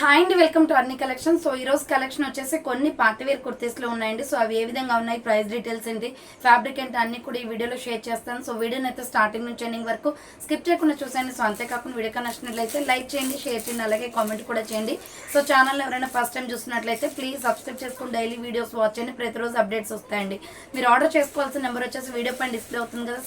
Hi అండి, welcome to అర్ని collection. So ఈ రోజు కలెక్షన్ వచ్చేసి కొన్ని పార్టీ వేర్ కుర్తీస్లో ఉన్నాయండి. సో అవి ఏ విధంగా ఉన్నాయి, ప్రైస్ డీటెయిల్స్ ఏంటి, ఫ్యాబ్రిక్ ఏంటి అన్ని కూడా ఈ వీడియోలో షేర్ చేస్తాను. సో వీడియోని అయితే స్టార్టింగ్ నుంచి ఎండింగ్ వరకు స్కిప్ చేయకుండా చూసేయండి. సో అంతేకాకుండా వీడియో నచ్చినట్లయితే లైక్ చేయండి, షేర్ చేయండి, అలాగే కామెంట్ కూడా చేయండి. సో ఛానల్ ఎవరైనా ఫస్ట్ టైం చూసినట్లయితే ప్లీజ్ సబ్స్క్రైబ్ చేసుకుని డైలీ వీడియోస్ వాచ్ చేయండి. ప్రతిరోజు అప్డేట్స్ వస్తాయండి. మీరు ఆర్డర్ చేసుకోవాల్సిన నెంబర్ వచ్చేసి వీడియో పైన డిస్ప్లే అవుతుంది కదా,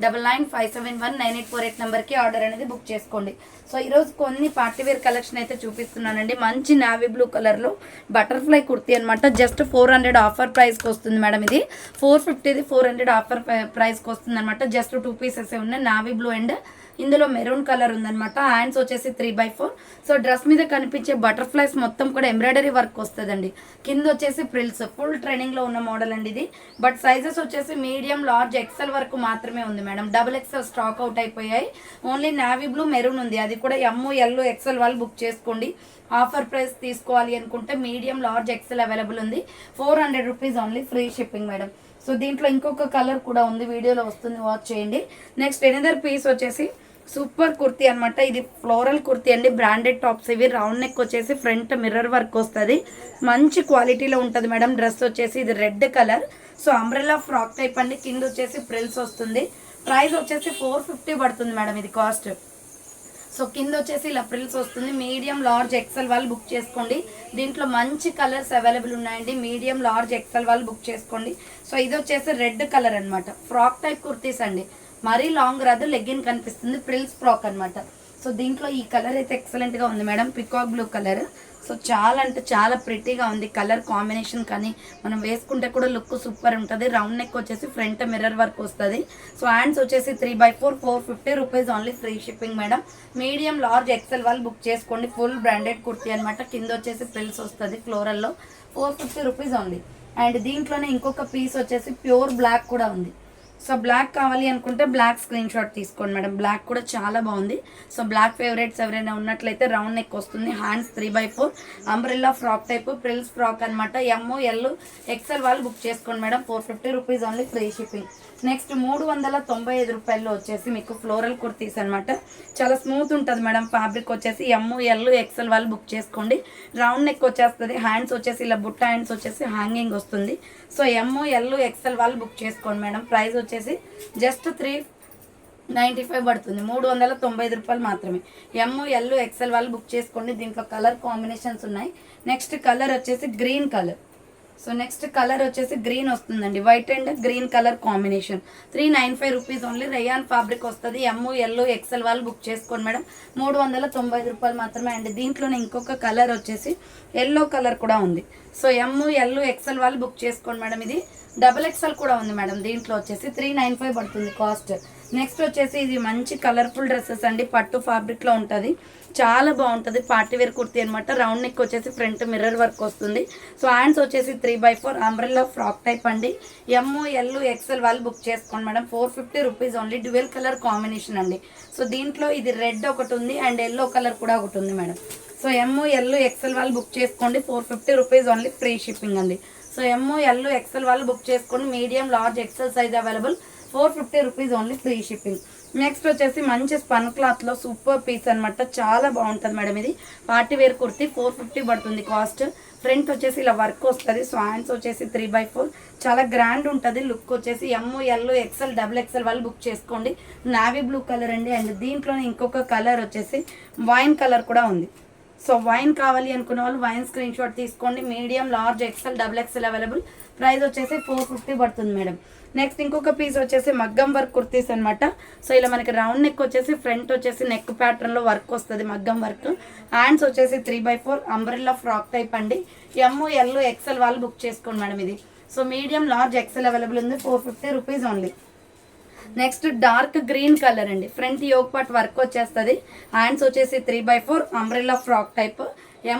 7995719848 నెంబర్కి ఆర్డర్ అనేది బుక్ చేసుకోండి. సో ఈరోజు కొన్ని పార్టీ వేర్ కలెక్షన్ అయితే చూపిస్తున్నానండి. మంచి నావీ బ్లూ కలర్లో బటర్ఫ్లై కుర్తీ అనమాట. జస్ట్ 400 ఆఫర్ ప్రైస్కి వస్తుంది మేడం. ఇది 450ది 400 ఆఫర్ ప్రైస్కి వస్తుంది అనమాట. జస్ట్ 2 పీసెస్ ఉన్నాయి, నావీ బ్లూ అండ్ ఇందులో మెరూన్ కలర్ ఉందనమాట. హ్యాండ్స్ వచ్చేసి 3/4. సో డ్రెస్ మీద కనిపించే బటర్ఫ్లైస్ మొత్తం కూడా ఎంబ్రాయిడరీ వర్క్ వస్తుందండి. కింద వచ్చేసి ప్రిల్స్, ఫుల్ ట్రెండింగ్లో ఉన్న మోడల్ అండి ఇది. బట్ సైజెస్ వచ్చేసి మీడియం, లార్జ్, ఎక్సెల్ వరకు మాత్రమే ఉంది మేడం. XXL స్టాక్ అవుట్ అయిపోయాయి. ఓన్లీ నావీ బ్లూ, మెరూన్ ఉంది. అది కూడా ML XL వాళ్ళు బుక్ చేసుకోండి. ఆఫర్ ప్రైస్ తీసుకోవాలి అనుకుంటే మీడియం, లార్జ్, ఎక్సెల్ అవైలబుల్ ఉంది. 400 rupees only, free shipping madam. So దీంట్లో ఇంకొక కలర్ కూడా ఉంది, వీడియోలో వస్తుంది, వాచ్ చేయండి. నెక్స్ట్ ఎనదర్ పీస్ వచ్చేసి సూపర్ కుర్తీ అనమాట. ఇది ఫ్లోరల్ కుర్తీ అండి, బ్రాండెడ్ టాప్స్ ఇవి. రౌండ్ నెక్ వచ్చేసి ఫ్రంట్ మిర్రర్ వర్క్ వస్తుంది, మంచి క్వాలిటీలో ఉంటుంది మేడం. డ్రెస్ వచ్చేసి ఇది red colour. So umbrella frock type అండి. కింద వచ్చేసి ప్రిల్స్ వస్తుంది. ప్రైస్ వచ్చేసి 450 పడుతుంది మేడం ఇది కాస్ట్. సో కింద వచ్చేసి ఇలా ప్రిల్స్ వస్తుంది. మీడియం, లార్జ్, ఎక్సెల్ వాళ్ళు బుక్ చేసుకోండి. దీంట్లో మంచి కలర్స్ అవైలబుల్ ఉన్నాయండి. మీడియం, లార్జ్, ఎక్సెల్ వాళ్ళు బుక్ చేసుకోండి. సో ఇది వచ్చేసి రెడ్ కలర్ అనమాట. ఫ్రాక్ టైప్ కుర్తీస్ అండి, మరీ లాంగ్ రాదు, లెగ్గిన్ కనిపిస్తుంది, ప్రిల్స్ ఫ్రాక్ అనమాట. సో దీంట్లో ఈ కలర్ అయితే ఎక్సలెంట్గా ఉంది madam, peacock blue colour. So చాలా అంటే చాలా ప్రిటీగా ఉంది కలర్ కాంబినేషన్, కానీ మనం వేసుకుంటే కూడా లుక్ సూపర్ ఉంటుంది. రౌండ్ నెక్ వచ్చేసి ఫ్రంట్ మిర్రర్ వర్క్ వస్తుంది. సో హ్యాండ్స్ వచ్చేసి 3/4, 450 rupees only, free shipping madam. Medium, large, XL వాళ్ళు బుక్ చేసుకోండి. ఫుల్ బ్రాండెడ్ కుర్తీ అనమాట. కింద వచ్చేసి ప్రిల్స్ వస్తుంది ఫ్లోరల్లో, 450 రూపీస్ ఓన్లీ. అండ్ దీంట్లోనే ఇంకొక పీస్ వచ్చేసి ప్యూర్ బ్లాక్ కూడా ఉంది. సో బ్లాక్ కావాలి అనుకుంటే బ్లాక్ స్క్రీన్ షాట్ తీసుకోండి మేడం. బ్లాక్ కూడా చాలా బాగుంది. సో బ్లాక్ ఫేవరెట్స్ ఎవరైనా ఉన్నట్లయితే రౌండ్ నెక్ వస్తుంది. Hands 3/4, umbrella frock type, frills frock అనమాట. ML XL వాళ్ళు బుక్ చేసుకోండి madam. 450 rupees only, free shipping. Next 395 రూపాయల్లో వచ్చేసి మీకు ఫ్లోరల్ కుర్తీస్ అనమాట. చాలా స్మూత్ ఉంటుంది మేడం. ఫ్యాబ్రిక్ వచ్చేసి ML XL వాళ్ళు బుక్ చేసుకోండి. రౌండ్ నెక్ వచ్చేస్తుంది. హ్యాండ్స్ వచ్చేసి ఇలా బుట్ట హ్యాండ్స్ వచ్చేసి హ్యాంగింగ్ వస్తుంది. సో ML XL వాళ్ళు బుక్ చేసుకోండి మేడం. ప్రైస్ వచ్చేసి జస్ట్ 395 పడుతుంది, 395 రూపాయలు మాత్రమే. ML XL వాళ్ళు బుక్ చేసుకోండి. దీంట్లో కలర్ కాంబినేషన్స్ ఉన్నాయి. నెక్స్ట్ కలర్ వచ్చేసి green colour. So next colour వచ్చేసి గ్రీన్ వస్తుందండి, white and green colour combination. 395 rupees only. Rayon fabric వస్తుంది. ML XL వాళ్ళు బుక్ చేసుకోండి మేడం. 395 రూపాయలు మాత్రమే. అండ్ దీంట్లోనే ఇంకొక కలర్ వచ్చేసి ఎల్లో కలర్ కూడా ఉంది. సో ML XL వాళ్ళు బుక్ చేసుకోండి మేడం. ఇది XXL కూడా ఉంది మేడం. దీంట్లో వచ్చేసి 395 పడుతుంది కాస్ట్. నెక్స్ట్ వచ్చేసి ఇది మంచి కలర్ఫుల్ డ్రెస్సెస్ అండి, పట్టు ఫ్యాబ్రిక్లో ఉంటుంది, చాలా బాగుంటుంది. పార్టీ వేర్ కుర్తీ అనమాట. రౌండ్ నెక్ వచ్చేసి ఫ్రంట్ మిర్రర్ వర్క్ వస్తుంది. సో హ్యాండ్స్ వచ్చేసి 3/4, అంబ్రెల్లా ఫ్రాక్ టైప్ అండి. ML XL వాళ్ళు బుక్ చేసుకోండి madam. 450 rupees only. Dual colour combination అండి. సో దీంట్లో ఇది రెడ్ ఒకటి ఉంది అండ్ ఎల్లో కలర్ కూడా ఒకటి ఉంది మేడం. సో ML XL వాళ్ళు బుక్ చేసుకోండి. 450 రూపీస్ ఓన్లీ, ఫ్రీ షిప్పింగ్ అండి. సో ML XL వాళ్ళు బుక్ చేసుకోండి. Medium, large, XL size available. 450 rupees only, free shipping. Next వచ్చేసి మంచి స్పన్ క్లాత్లో సూపర్ పీస్ అనమాట. చాలా బాగుంటుంది మేడం. ఇది పార్టీ వేర్ కుర్తీ, 450 పడుతుంది కాస్ట్. ఫ్రంట్ వచ్చేసి ఇలా వర్క్ వస్తుంది. సో హ్యాండ్స్ వచ్చేసి 3/4, చాలా గ్రాండ్ ఉంటుంది. లుక్ వచ్చేసి ML XL XXL వాళ్ళు బుక్ చేసుకోండి. నావీ బ్లూ కలర్ అండి. అండ్ దీంట్లోనే ఇంకొక కలర్ వచ్చేసి వైన్ కలర్ కూడా ఉంది. సో వైన్ కావాలి అనుకున్న వాళ్ళు వైన్ స్క్రీన్ షాట్ తీసుకోండి. Medium, large, XL XXL available. Price వచ్చేసి 450 పడుతుంది మేడం. నెక్స్ట్ ఇంకొక పీస్ వచ్చేసి మగ్గం వర్క్ కుర్తీస్ అనమాట. సో ఇలా మనకి రౌండ్ నెక్ వచ్చేసి ఫ్రంట్ వచ్చేసి నెక్ ప్యాటర్న్లో వర్క్ వస్తుంది, మగ్గం వర్క్. హ్యాండ్స్ వచ్చేసి 3/4, అంబ్రెల్లా ఫ్రాక్ టైప్ అండి. ML XL వాళ్ళు బుక్ చేసుకోండి మేడం. ఇది so medium, large, XL available ఉంది. 450 rupees only. Next dark green colour అండి. ఫ్రంట్ యోక్ పార్ట్ వర్క్ వచ్చేస్తుంది. హ్యాండ్స్ వచ్చేసి 3/4, umbrella frock type.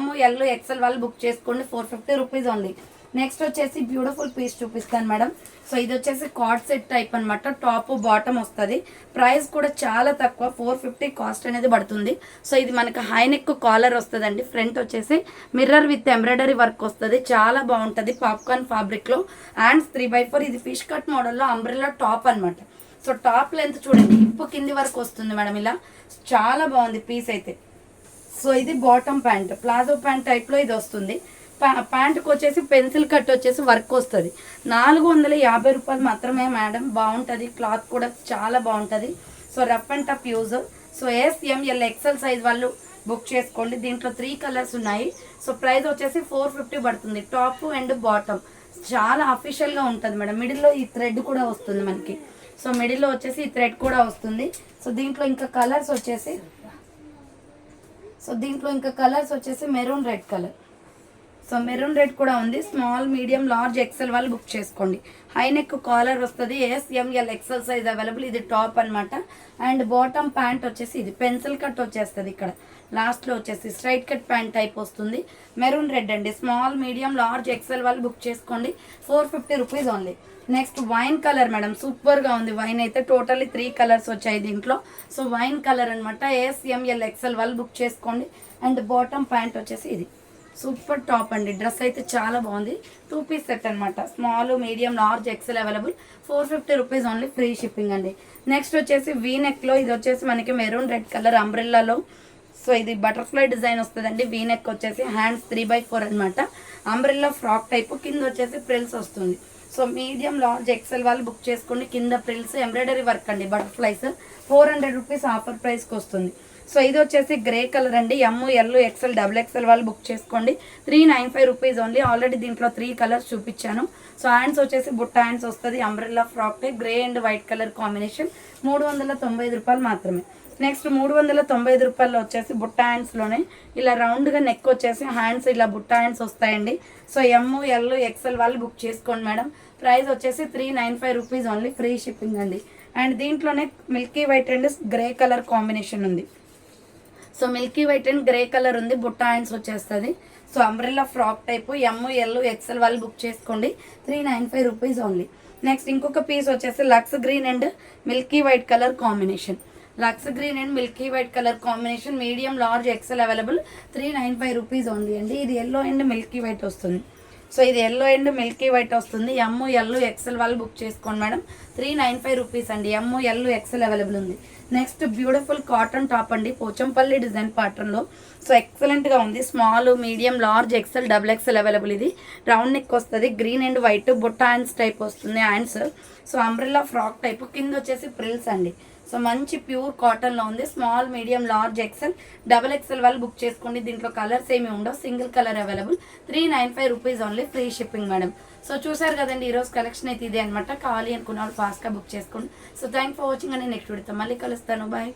ML XL వాళ్ళు బుక్ చేసుకోండి. 450 రూపీస్ ఓన్లీ. నెక్స్ట్ వచ్చేసి బ్యూటిఫుల్ పీస్ చూపిస్తాను మేడం. సో ఇది వచ్చేసి కార్డ్ సెట్ టైప్ అనమాట. టాప్ బాటమ్ వస్తుంది. ప్రైస్ కూడా చాలా తక్కువ, 450 కాస్ట్ అనేది పడుతుంది. సో ఇది మనకి హై నెక్ కాలర్ వస్తుందండి. ఫ్రంట్ వచ్చేసి మిర్రర్ విత్ ఎంబ్రాయిడరీ వర్క్ వస్తుంది, చాలా బాగుంటుంది. పాప్కార్న్ ఫ్యాబ్రిక్లో. హ్యాండ్స్ 3/4. ఇది ఫిష్ కట్ మోడల్లో అంబ్రెల్లా టాప్ అనమాట. సో టాప్ లెంత్ చూడండి, హిప్ కింది వరకు వస్తుంది మేడం. ఇలా చాలా బాగుంది పీస్ అయితే. సో ఇది బాటమ్ ప్యాంట్, ప్లాజో ప్యాంట్ టైప్లో ఇది వస్తుంది. ప్యాంట్కి వచ్చేసి పెన్సిల్ కట్ వచ్చేసి వర్క్ వస్తుంది. 450 రూపాయలు మాత్రమే మేడం. బాగుంటుంది, క్లాత్ కూడా చాలా బాగుంటుంది. So rough and tough use. So SML XL size వాళ్ళు బుక్ చేసుకోండి. దీంట్లో 3 కలర్స్ ఉన్నాయి. సో ప్రైస్ వచ్చేసి 450 పడుతుంది, టాప్ అండ్ బాటమ్. చాలా అఫీషియల్గా ఉంటుంది మేడం. మిడిల్లో ఈ థ్రెడ్ కూడా వస్తుంది మనకి. సో మిడిల్లో వచ్చేసి ఈ థ్రెడ్ కూడా వస్తుంది. సో దీంట్లో ఇంకా కలర్స్ వచ్చేసి maroon red colour. So maroon red కూడా ఉంది. స్మాల్, మీడియం, లార్జ్, ఎక్సెల్ వాళ్ళు బుక్ చేసుకోండి. హై నెక్ కాలర్ వస్తుంది. SML XL size available. ఇది టాప్ అనమాట. అండ్ బాటమ్ ప్యాంట్ వచ్చేసి ఇది పెన్సిల్ కట్ వచ్చేస్తుంది. ఇక్కడ లాస్ట్లో వచ్చేసి స్ట్రైట్ కట్ ప్యాంట్ టైప్ వస్తుంది. మెరూన్ రెడ్ అండి. స్మాల్, మీడియం, లార్జ్, ఎక్సెల్ వాళ్ళు బుక్ చేసుకోండి. 450 rupees only. Next wine colour madam, సూపర్గా ఉంది. వైన్ అయితే టోటల్లీ 3 కలర్స్ వచ్చాయి దీంట్లో. సో వైన్ కలర్ అనమాట. SML XL వాళ్ళు బుక్ చేసుకోండి. అండ్ బాటమ్ ప్యాంట్ వచ్చేసి ఇది సూపర్ టాప్ అండి. డ్రెస్ అయితే చాలా బాగుంది. 2 పీస్ సెట్ అనమాట. Small, medium, large, XL available. 450 rupees only, free shipping అండి. నెక్స్ట్ వచ్చేసి వీ నెక్లో ఇది వచ్చేసి మనకి మెరూన్ రెడ్ కలర్ అంబ్రెల్లాలో. సో ఇది బటర్ఫ్లై డిజైన్ వస్తుందండి. వీ నెక్ వచ్చేసి హ్యాండ్స్ 3/4 అనమాట. Umbrella frock type. కింద వచ్చేసి ప్రిల్స్ వస్తుంది. సో మీడియం, లార్జ్, ఎక్సెల్ వాళ్ళు బుక్ చేసుకోండి. కింద ప్రిల్స్, ఎంబ్రాయిడరీ వర్క్ అండి, బటర్ఫ్లైస్. 400 రూపీస్ ఆఫర్ ప్రైస్కి వస్తుంది. సో ఇది వచ్చేసి గ్రే కలర్ అండి. ML, XL, XXL వాళ్ళు బుక్ చేసుకోండి. 395 రూపీస్ ఓన్లీ. ఆల్రెడీ దీంట్లో 3 కలర్స్ చూపించాను. సో హ్యాండ్స్ వచ్చేసి బుట్ట హ్యాండ్స్ వస్తుంది. Umbrella frock type, grey and white colour combination. 395 రూపాయలు మాత్రమే. నెక్స్ట్ 395 రూపాయల్లో వచ్చేసి బుట్ట హ్యాండ్స్లోనే ఇలా రౌండ్గా నెక్ వచ్చేసి హ్యాండ్స్ ఇలా బుట్ట హ్యాండ్స్ వస్తాయండి. సో ML, XL వాళ్ళు బుక్ చేసుకోండి మేడం. ప్రైస్ వచ్చేసి 395 రూపీస్ ఓన్లీ, ఫ్రీ షిప్పింగ్ అండి. అండ్ దీంట్లోనే milky white and grey colour combination ఉంది. So milky white and grey colour ఉంది. బుట్ట హ్యాండ్స్ వచ్చేస్తుంది. So umbrella frock type. ML, XL వాళ్ళు బుక్ చేసుకోండి. 395 రూపీస్ ఓన్లీ. నెక్స్ట్ ఇంకొక పీస్ వచ్చేసి lux green and milky white colour combination. Lux green and milky white colour combination. Medium, large, XL available. 395 rupees only అండి. ఇది yellow and milky white వస్తుంది. So ఇది yellow and milky white వస్తుంది. ML, XL వాళ్ళు book చేసుకోండి madam. 395 rupees అండి. ML, XL available ఉంది. Next beautiful cotton top అండి, పోచంపల్లి డిజైన్ ప్యాటర్న్లో. సో ఎక్సలెంట్గా ఉంది. Small, medium, large, XL, XXL అవైలబుల్. ఇది రౌండ్ నెక్ వస్తుంది. గ్రీన్ అండ్ వైట్ బుట్ట హ్యాండ్స్ టైప్ వస్తుంది. Hands so umbrella frock type. కింద వచ్చేసి ప్రిల్స్ అండి. సో మంచి ప్యూర్ కాటన్లో ఉంది. Small, medium, large, XL, XXL వాళ్ళు బుక్ చేసుకోండి. దీంట్లో కలర్స్ ఏమి ఉండవు, single colour available. 395 rupees only, free shipping madam. So చూసారు కదండి, ఈరోజు కలెక్షన్ అయితే ఇదే అనమాట. కావాలి అనుకున్న వాళ్ళు ఫాస్ట్గా బుక్ చేసుకోండి. సో థ్యాంక్ ఫర్ వాచింగ్ అని నెక్స్ట్ వీడియోతో మళ్ళీ కలుస్తాను. బాయ్.